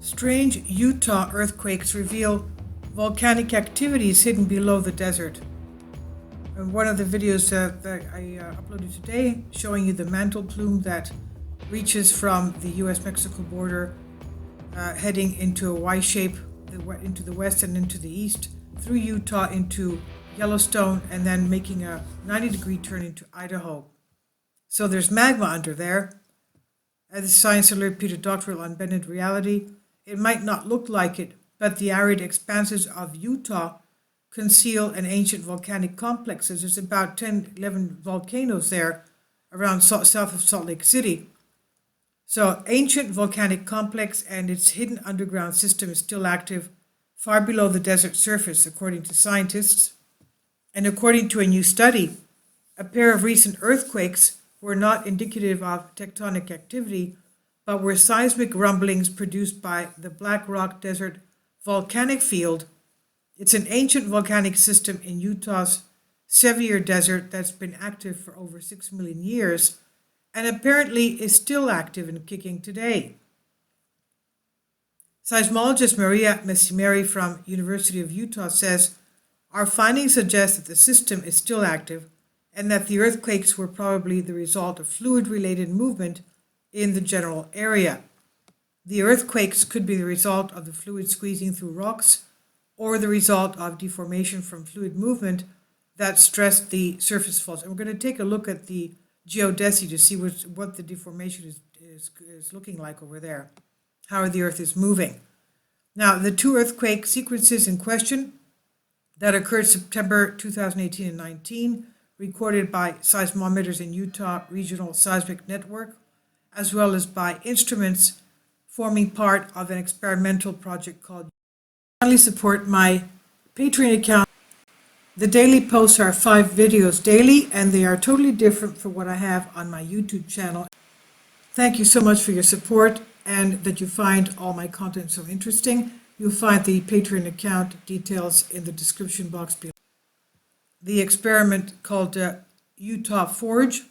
Strange Utah earthquakes reveal volcanic activities hidden below the desert. And one of the videos that I uploaded today showing you the mantle plume that reaches from the US-Mexico border heading into a Y shape into the west and into the east through Utah into Yellowstone and then making a 90-degree turn into Idaho. So there's magma under there. As the Science Alert Peter Doctoral on Bended Reality, it might not look like it, but the arid expanses of Utah conceal an ancient volcanic complexes. There's about 10, 11 volcanoes there around south of Salt Lake City. So ancient volcanic complex and its hidden underground system is still active far below the desert surface, according to scientists. And according to a new study, a pair of recent earthquakes were not indicative of tectonic activity, but were seismic rumblings produced by the Black Rock Desert volcanic field. It's an ancient volcanic system in Utah's Sevier Desert that's been active for over 6 million years and apparently is still active and kicking today. Seismologist Maria Messimeri from University of Utah says, "Our findings suggest that the system is still active and that the earthquakes were probably the result of fluid-related movement in the general area. The earthquakes could be the result of the fluid squeezing through rocks or the result of deformation from fluid movement that stressed the surface faults." And we're going to take a look at the Geodetic to see what the deformation is looking like over there, how the earth is moving. Now, the two earthquake sequences in question that occurred September 2018 and 19, recorded by seismometers in Utah Regional Seismic Network, as well as by instruments forming part of an experimental project called. Kindly support my Patreon account. The daily posts are 5 videos daily, and they are totally different from what I have on my YouTube channel. Thank you so much for your support and that you find all my content so interesting. You'll find the Patreon account details in the description box below. The experiment called Utah Forge,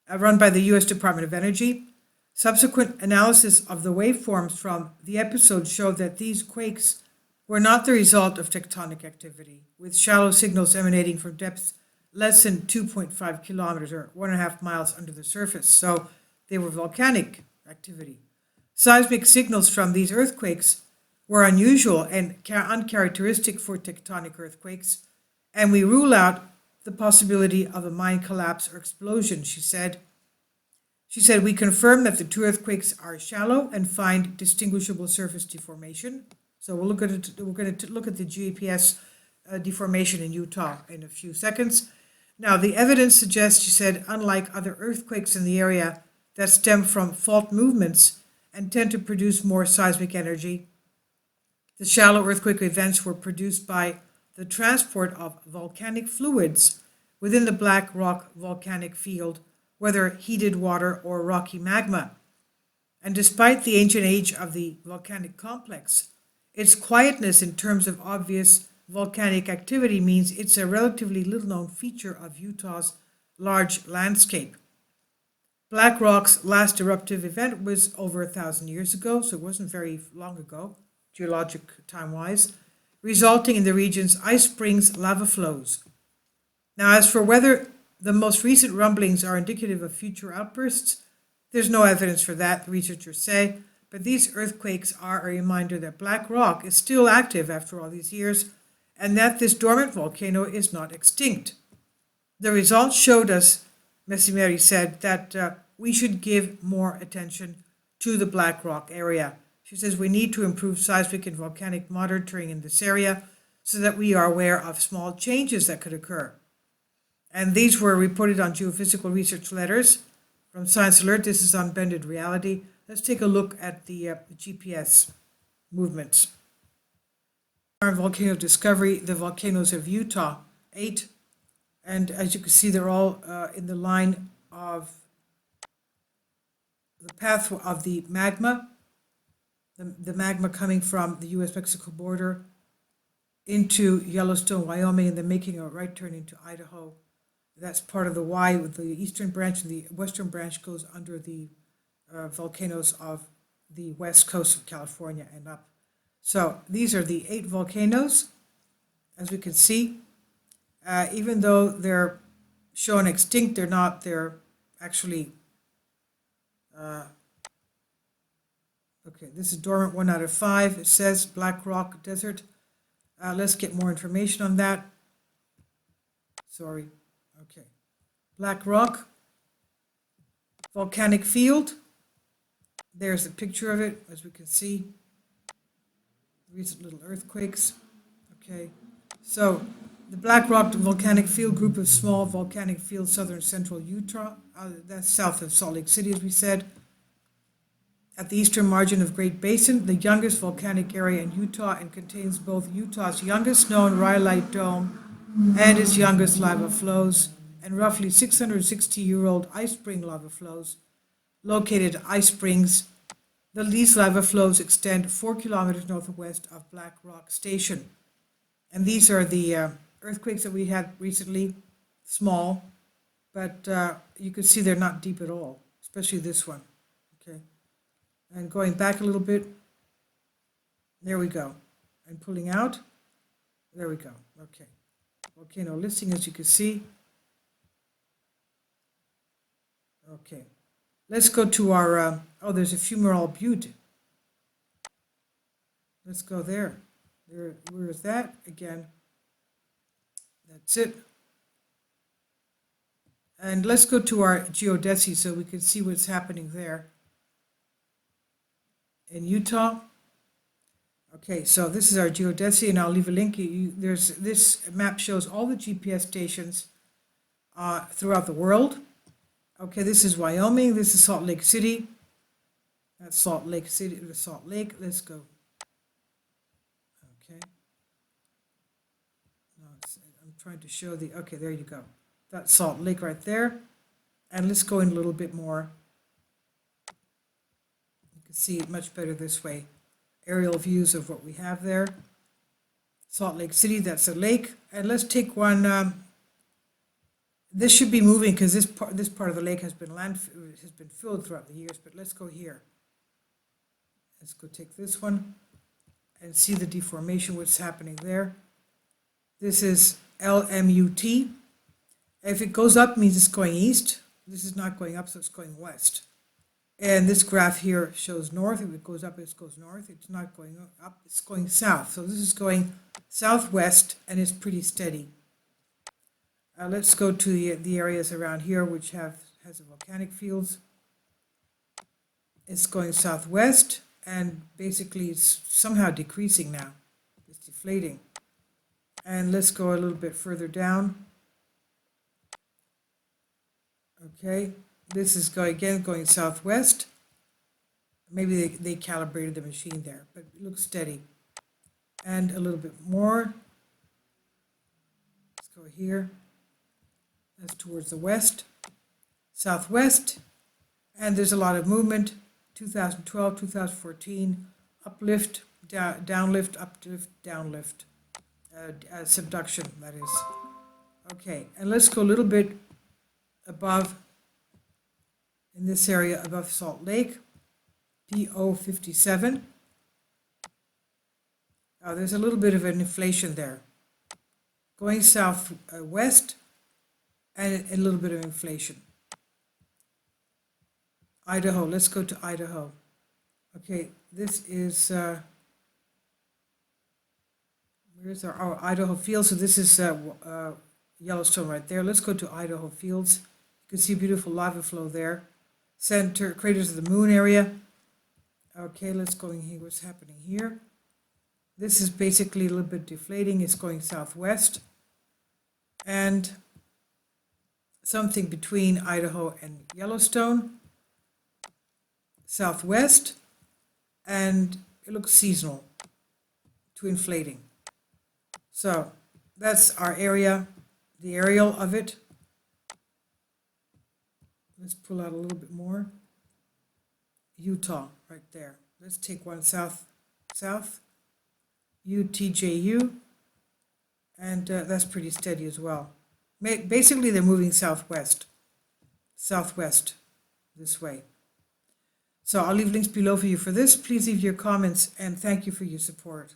run by the U.S. Department of Energy. Subsequent analysis of the waveforms from the episode showed that these quakes were not the result of tectonic activity, with shallow signals emanating from depths less than 2.5 kilometers or 1.5 miles under the surface. So they were volcanic activity. Seismic signals from these earthquakes were unusual and uncharacteristic for tectonic earthquakes, and we rule out the possibility of a mine collapse or explosion, she said. She said, "We confirm that the two earthquakes are shallow and find distinguishable surface deformation." So we're going to look at the GPS deformation in Utah in a few seconds. Now, the evidence suggests, she said, unlike other earthquakes in the area that stem from fault movements and tend to produce more seismic energy, the shallow earthquake events were produced by the transport of volcanic fluids within the Black Rock volcanic field, whether heated water or rocky magma. And despite the ancient age of the volcanic complex, its quietness in terms of obvious volcanic activity means it's a relatively little-known feature of Utah's large landscape. Black Rock's last eruptive event was over 1,000 years ago, so it wasn't very long ago, geologic time-wise, resulting in the region's ice springs lava flows. Now, as for whether the most recent rumblings are indicative of future outbursts, there's no evidence for that, the researchers say, but these earthquakes are a reminder that Black Rock is still active after all these years and that this dormant volcano is not extinct. The results showed us, Messimeri said, that we should give more attention to the Black Rock area. She says we need to improve seismic and volcanic monitoring in this area so that we are aware of small changes that could occur. And these were reported on Geophysical Research Letters from Science Alert. This is on Bended Reality. Let's take a look at the GPS movements. Our volcano discovery, the volcanoes of Utah, 8. And as you can see, they're all in the line of the path of the magma, the magma coming from the US-Mexico border into Yellowstone, Wyoming, and then making a right turn into Idaho. That's part of the Y, with the eastern branch, and the western branch goes under the volcanoes of the west coast of California and up. So these are the 8 volcanoes, as we can see. Even though they're shown extinct, they're not. They're actually, okay, this is dormant 1 out of 5. It says Black Rock Desert. Let's get more information on that. Sorry. Okay. Black Rock volcanic field. There's a picture of it, as we can see. Recent little earthquakes. Okay. So the Black Rock volcanic field, group of small volcanic fields, southern central Utah. That's south of Salt Lake City, as we said. At the eastern margin of Great Basin, the youngest volcanic area in Utah, and contains both Utah's youngest known rhyolite dome and its youngest lava flows, and roughly 660-year-old ice spring lava flows located at ice springs. These lava flows extend 4 kilometers northwest of Black Rock Station. And these are the earthquakes that we had recently, small, but you can see they're not deep at all, especially this one. Okay. And going back a little bit, there we go. And pulling out, there we go. Okay. Volcano listing, as you can see. Okay. Let's go to our, oh, there's a Filmora Butte. Let's go there. Where is that? Again, that's it. And let's go to our Geodetic so we can see what's happening there in Utah. Okay, so this is our Geodetic, and I'll leave a link. This map shows all the GPS stations throughout the world. Okay, this is Wyoming. This is Salt Lake City. That's Salt Lake City, Salt Lake. Let's go. Okay. No, I'm trying to show the, okay, there you go. That's Salt Lake right there. And let's go in a little bit more. You can see it much better this way. Aerial views of what we have there. Salt Lake City, that's a lake. And let's take one, this should be moving because this part of the lake has been filled throughout the years, but let's go here. Let's go take this one and see the deformation, what's happening there. This is LMUT. If it goes up, it means it's going east. This is not going up, so it's going west. And this graph here shows north. If it goes up, it goes north. It's not going up, it's going south. So this is going southwest, and it's pretty steady. Let's go to the areas around here, which has the volcanic fields. It's going southwest, and basically it's somehow decreasing now. It's deflating. And let's go a little bit further down. Okay, this is going southwest. Maybe they calibrated the machine there, but it looks steady. And a little bit more. Let's go here. That's towards the west, southwest, and there's a lot of movement. 2012, 2014, uplift, downlift, uplift, downlift, subduction, that is. Okay, and let's go a little bit above, in this area above Salt Lake, PO57. There's a little bit of an inflation there. Going southwest, and a little bit of inflation. Idaho, let's go to Idaho. Okay, this is, where's our, Idaho Fields. So this is Yellowstone right there. Let's go to Idaho Fields. You can see beautiful lava flow there. Center, craters of the moon area. Okay, let's go in here, what's happening here. This is basically a little bit deflating. It's going southwest. And something between Idaho and Yellowstone, southwest, and it looks seasonal to inflating. So that's our area, the aerial of it. Let's pull out a little bit more. Utah, right there. Let's take one south, UTJU, and that's pretty steady as well. Basically, they're moving southwest, this way. So I'll leave links below for you for this. Please leave your comments and thank you for your support.